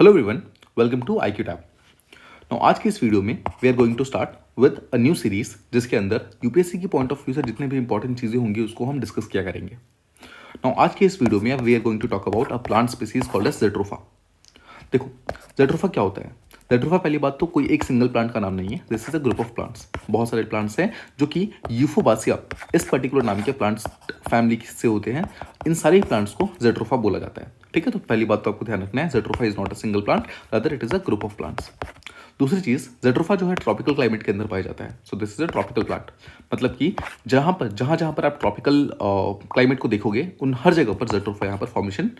Hello everyone, welcome to IQ tab. Now आज की इस वीडियो में we are going to start with a new series जिसके अंदर यूपीएससी की पॉइंट ऑफ व्यू से जितने भी इंपॉर्टेंट चीज़ें होंगी उसको हम डिस्कस किया करेंगे। नाउ आज की इस वीडियो में we are going to talk about a plant species called as jatropha. देखो, जेट्रोफा क्या होता है? जेट्रोफा पहली बात तो कोई एक सिंगल प्लांट का नाम नहीं है। This is a group of plants. बहुत सारे प्लांट्स हैं जो कि यूफोबासिया इस पर्टिकुलर नाम के प्लांट्स फैमिली से होते हैं। इन सारे प्लांट्स को जेट्रोफा बोला जाता है। ठीक है, तो पहली बात तो आपको ध्यान रखना है, jatropha is not a single plant, rather it is a group of plants. दूसरी चीज़, जेट्रोफा जो है ट्रॉपिकल क्लाइमेट के अंदर पाया जाता है। So this is a tropical plant. मतलब कि जहाँ जहाँ पर आप ट्रॉपिकल क्लाइमेट को देखोगे उन हर जगह पर जेट्रोफा यहाँ पर फॉर्मेशन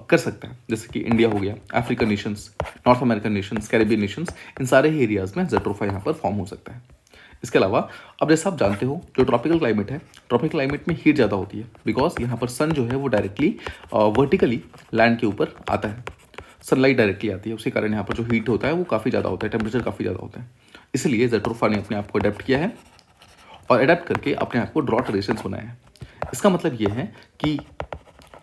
कर सकता है। जैसे कि इंडिया हो गया, African nations, North American nations, Caribbean nations, इन सारे ही एरियाज में जेट्रोफा यहाँ पर फॉर्म हो सकता है। इसके अलावा अब जैसा आप जानते हो, जो ट्रॉपिकल क्लाइमेट है, ट्रॉपिकल क्लाइमेट में हीट ज़्यादा होती है बिकॉज यहाँ पर सन जो है वो डायरेक्टली वर्टिकली लैंड के ऊपर आता है। सनलाइट डायरेक्टली आती है, उसी कारण यहाँ पर जो हीट होता है वो काफ़ी ज़्यादा होता है, टेम्परेचर काफ़ी ज़्यादा होता है। इसलिए जेट्रोफा ने अपने आप को अडेप्ट किया है और अडेप्ट करके अपने आप को ड्रॉट रेजिस्टेंस बनाया है। इसका मतलब ये है कि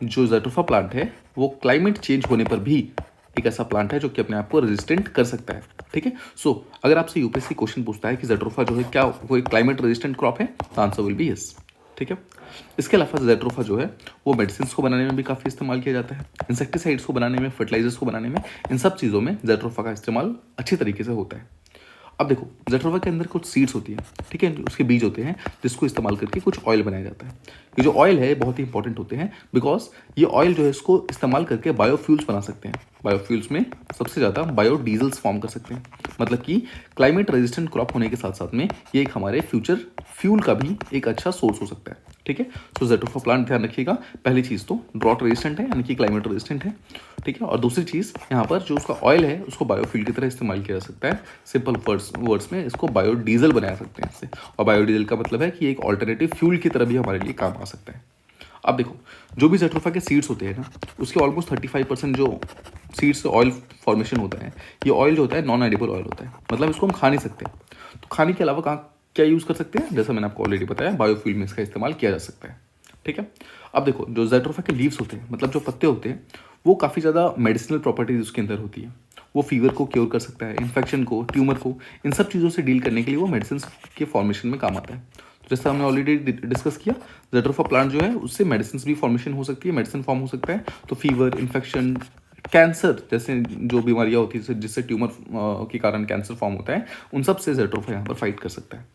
जो जेट्रोफा प्लांट है वो क्लाइमेट चेंज होने पर भी एक ऐसा प्लांट है जो कि अपने आप को रेजिस्टेंट कर सकता है। ठीक है, सो अगर आपसे यूपीएससी क्वेश्चन पूछता है कि जेट्रोफा जो है क्या वो एक क्लाइमेट रेजिस्टेंट क्रॉप है, तो आंसर विल बी यस। ठीक है, इसके अलावा जेट्रोफा जो है वो मेडिसिन को बनाने में भी काफ़ी इस्तेमाल किया जाता है, इंसेक्टिसाइड्स को बनाने में, फर्टिलाइजर्स को बनाने में, इन सब चीज़ों में जेट्रोफा का इस्तेमाल अच्छी तरीके से होता है। अब देखो, जेट्रोफा के अंदर कुछ सीड्स होती हैं, ठीक है, उसके बीज होते हैं जिसको इस्तेमाल करके कुछ ऑयल बनाया जाता है। ये जो ऑयल है बहुत ही इंपॉर्टेंट होते हैं बिकॉज ये ऑयल जो है इसको इस्तेमाल करके बायोफ्यूल्स बना सकते हैं। बायोफ्यूल्स में सबसे ज़्यादा बायोडीजल्स फॉर्म कर सकते हैं। मतलब कि क्लाइमेट रेजिस्टेंट क्रॉप होने के साथ साथ में ये एक हमारे फ्यूचर फ्यूल का भी एक अच्छा सोर्स हो सकता है। ठीक है, सो जेट्रोफा प्लांट ध्यान रखिएगा, पहली चीज़ तो ड्रॉट रेजिस्टेंट है यानी कि क्लाइमेट रेजिस्टेंट है। ठीक है, और दूसरी चीज़ यहाँ पर जो उसका ऑयल है उसको बायोफ्यूल की तरह इस्तेमाल किया जा सकता है। सिंपल वर्ड्स में इसको बायोडीजल बना सकते हैं इससे, और बायोडीजल का मतलब है कि एक ऑल्टरनेटिव फ्यूल की तरह भी हमारे लिए काम आ सकता है। अब देखो, जो भी जेट्रोफा के सीड्स होते हैं ना, उसके ऑलमोस्ट 35% जो सीड्स से ऑयल फॉर्मेशन होता है, ये ऑयल जो होता है नॉन एडिबल ऑयल होता है। मतलब इसको हम खा नहीं सकते। तो खाने के अलावा कहाँ क्या यूज़ कर सकते हैं, जैसा मैंने आपको ऑलरेडी बताया, बायोफ्यूल में इसका इस्तेमाल किया जा सकता है। ठीक है, अब देखो, जो जेट्रोफा के लीव्स होते हैं, मतलब जो पत्ते होते हैं, वो काफ़ी ज़्यादा मेडिसिनल प्रॉपर्टीज उसके अंदर होती है। वो फीवर को क्योर कर सकता है, इन्फेक्शन को, ट्यूमर को, इन सब चीज़ों से डील करने के लिए वो मेडिसिन के फॉर्मेशन में काम आता है। तो जैसा हमने ऑलरेडी डिस्कस किया, जेट्रोफा प्लांट जो है उससे मेडिसिन भी फॉर्मेशन हो सकती है, मेडिसिन फॉर्म हो सकता है। तो फीवर, इन्फेक्शन, कैंसर जैसे जो बीमारियाँ होती है जिससे ट्यूमर के कारण कैंसर फॉर्म होता है, उन सब से जेट्रोफा यहाँ पर फाइट कर सकता है।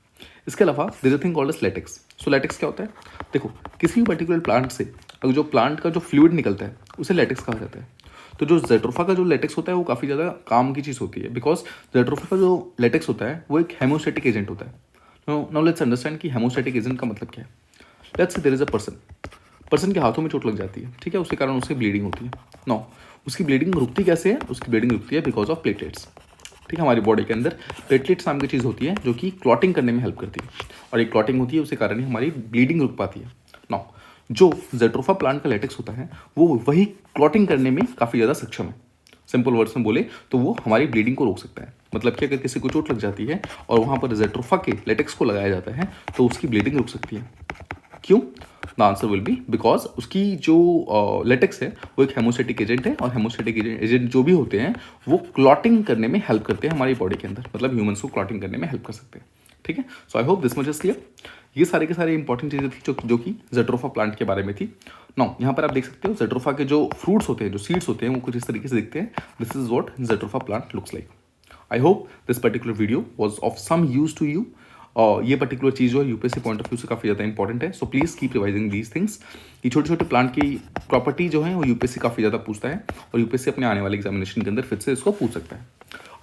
इसके अलावा there a thing called as latex. So latex क्या होता है? देखो, किसी भी पर्टिकुलर प्लांट से अगर जो प्लांट का जो फ्लूइड निकलता है उसे लेटेक्स कहा जाता है। तो जो जेट्रोफा का जो लेटेक्स होता है वो काफ़ी ज़्यादा काम की चीज़ होती है बिकॉज जेट्रोफा का जो लेटेक्स होता है वो एक हेमोस्टेटिक एजेंट होता है। नाउ लेट्स अंडरस्टैंड कि हेमोस्टेटिक एजेंट का मतलब क्या है। Let's say there is a person के हाथों में चोट लग जाती है, ठीक है, उसके कारण उसकी ब्लीडिंग होती है। नो, उसकी ब्लीडिंग रुकती कैसे है? उसकी ब्लीडिंग रुकती है बिकॉज ऑफ प्लेटलेट्स। ठीक है, हमारी बॉडी के अंदर प्लेटलेट्स नाम की चीज़ होती है जो कि क्लॉटिंग करने में हेल्प करती है, और एक क्लॉटिंग होती है उसके कारण ही हमारी ब्लीडिंग रुक पाती है। नाउ जो जेट्रोफा प्लांट का लेटेक्स होता है वो वही क्लॉटिंग करने में काफ़ी ज़्यादा सक्षम है। सिंपल वर्ड्स में बोले तो वो हमारी ब्लीडिंग को रोक सकता है। मतलब कि अगर किसी को चोट लग जाती है और वहाँ पर जेट्रोफा के लेटेक्स को लगाया जाता है तो उसकी ब्लीडिंग रुक सकती है। क्यों? The answer will be because उसकी जो लेटेक्स है वो एक हेमोस्टेटिक एजेंट है, और हेमोस्टेटिक एजेंट जो भी होते हैं वो क्लॉटिंग करने में हेल्प करते हैं हमारी बॉडी के अंदर, मतलब ह्यूमंस को क्लॉटिंग करने में हेल्प कर सकते हैं। ठीक है, so I hope this much is clear. ये सारे के सारे इंपॉर्टेंट चीज़ें थी जो कि जेट्रोफा प्लांट के बारे में थी। नाउ यहाँ पर आप देख सकते हो जेट्रोफा के जो फ्रूट्स होते हैं, जो सीड्स होते हैं, वो कुछ इस तरीके से दिखते हैं। This is what jatropha plant looks like. I hope this particular video was of some use to you. और ये पर्टिकुलर चीज़ जो है यूपीएससी पॉइंट ऑफ व्यू से काफ़ी ज़्यादा इंपॉर्टेंट है। So please keep revising these things. ये छोटे छोटे प्लांट की प्रॉपर्टी जो है वो यूपीएससी काफ़ी ज़्यादा पूछता है, और यूपीएससी अपने आने वाले एग्जामिनेशन के अंदर फिर से इसको पूछ सकता है।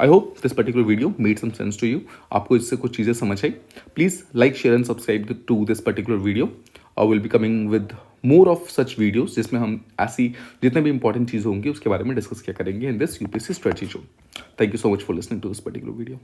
I hope this particular video made some sense to you. आपको इससे कुछ चीज़ें समझ आई। Please like, share and subscribe to this particular video. I will be coming with more of such videos जिसमें हम ऐसी जितने भी इंपॉर्टेंट चीज़ें होंगी उसके बारे में डिस्कस किया करेंगे in this UPSC strategy show. Thank you so much for listening to this particular video.